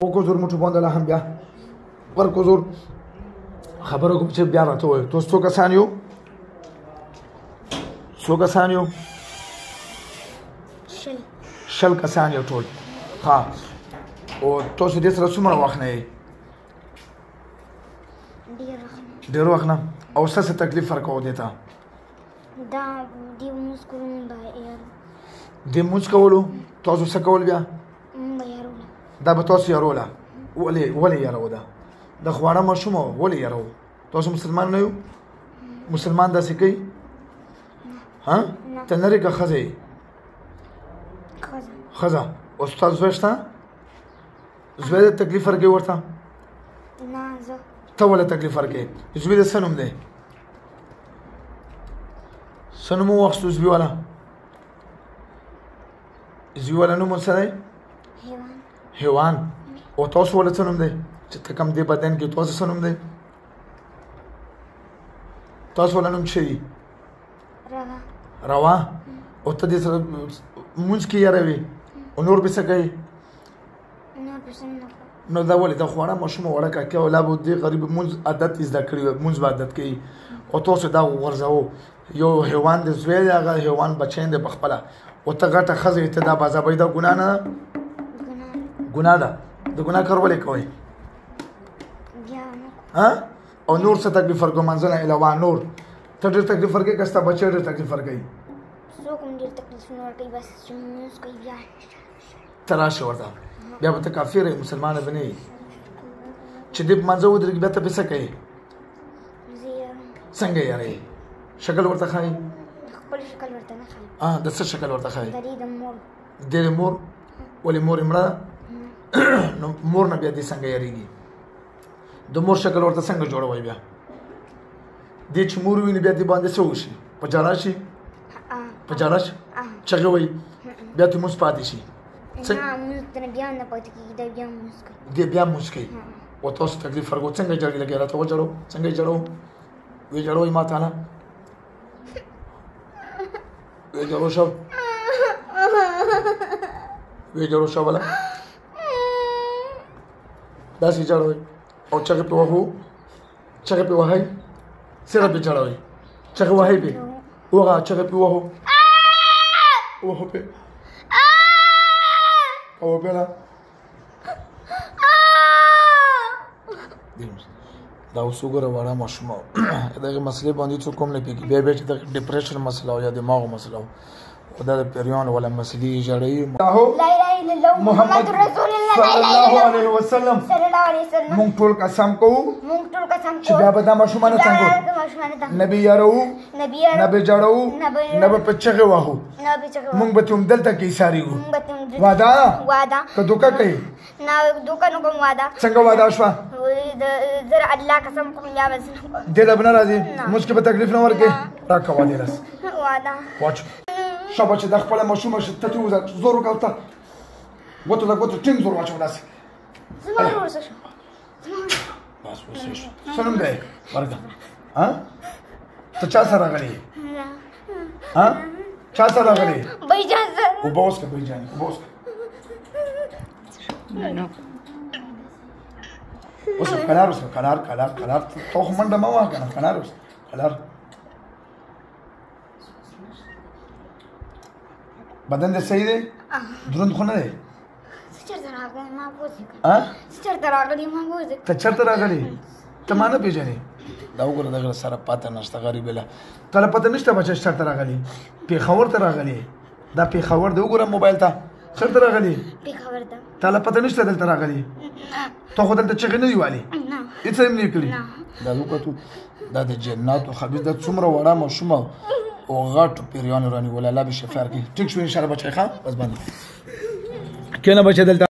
وکوزور موټو باندې لا هم بیا ورکوزور خبرو کوم چې بیا راته وایي تاسو څو کسان یو شل کسان یو ټول ها او تاسو دې سره څومره وخت نه یې ډېر وخت نه او څه تکلیف ورکوو دې ته دا دې مونځ کولو دې مونځ کولو تاسو څه کول بیا دا به تاسو یاروله ولې یارو ده د خواړه ماشوم ولې یارو تاسو مسلمان نه یو مسلمان داسې کوي ها ته نری که ښځه یې ښځه او ستا زوی شته زوی د تکلیف ورکوي ورته نه زه ته ولې تکلیف ورکوي زوی د څه نوم دی څه نوم واخیستو زوی والا نوم څه دی حیوان او تاسو ولې څه نوم دی چې ته کوم دی بدن کې تاسو څه نوم دی تاسو ولې نوم څه دی روا او ته دې سره مونځ کې یاروي او نور به څه کوي نو دا ولې دا خواړه ماشوم وړه کاکه ولا به دې غریب مونځ عادت زده کړي مونځ به عادت کوي او تاسو دا ورځو یو حیوان د زوی دی هغه حیوان بچین دی پخپله او ته غټه ښځه ته دا باضابه دا ګناه نه ده ګناه ده د ګناه کار ولې کوئ ها او نور څه تکلیف ورکوي منځ نه علاوه نور ته ډېر تکلیف ورکوي که ستا بچی ډېر تکلیف ورکوي څوک هم ډېر تکلیف نه ورکوي بس چې لمونځ کوي بیا ته راشه ورته بیا به ته کافر یې مسلمانه به نه یې چې دې په منځه ودرېږي بیا ته به څه کوې څنګه یاروې شکل ورته ښایي خپل شکل ورته نه ښایي د څه شکل ورته ښایي د دې مور ولې مور یې مړه نو مور نه بیا دې څنګه یاریږي د مور شکل ورته څنګه جوړوي بیا دې چې مور وي نو بیا دې باندې څه وشي په ژړا شي په ژړا شي چغې وایي بیا دې مونځ پاتې شي دې بیا مونځ کوي او تاسو تکلیف ورکوو څنګه جړې لګیا راته وجړو څنګه یې جړو وی جړو ما تعالی وی جړو شو بله داسې جړوئ او چغې پې وهو چغې پې وهئ څنګه پې جړوئ چغې وهئ پې وغه چغې پې وهو وهو پې او بله دا اوس وګوره واړه ماشومه دغې مسلې باندې څوک هم نه پوهېږي بیا بیا چې د ډپریشن مسله او یا دماغو مسله او دا د پیریانو والا مسلې ژړوي محمد رسول الله صلی الله علیه وسلم مونږ ټول قسم کوو چې بیا به دا ماشومانه څنګه نه به یارو نه به جړو نه به په چغې وهو مونږ به ته همدلته کې ایسارېږو واده که دوکه کوي څنګه واده شوه دې ته به نه راځي مونځ کې به تکلیف نه ورکړې راکړه وادې رس واچو شابه چې دا خپله ماشومه ته تې وځه زور وکړه ورته ګوتو ته ګوتو ټینګ زور واچوه داسې بس اوسې شو څه نوم دی ورکړه ته چا سره راغلی یې چا سره راغلی یې اوبه وڅښه بهجانې اوبه وڅښه اوس قلار اوسه قلار ته خو منډه مه وهه که نه قلار اوسه قلار بدن دې صحیح دی دروند خو نه دی ته چېرته راغلې ته ما نه پېژنې دا وګوره دغه سره پته نشته غریب له تاله پته نشته بچه چېرته راغلې پېښور ته راغلې دا پېښور دی وګوره موبایل ته چېرته راغلې تاله پته نشته دلته راغلې ته خو دلته چغې نه دي والې هېڅ هم نه یې کړي دا وکتو دا د جناتو خبیث دا څومره وړه ماشومه او غټو پیریانو رانیول الله به شفا ورکړي ټیک شو انشاءالله بچی ښه بس باندې کښېنه بچی دلته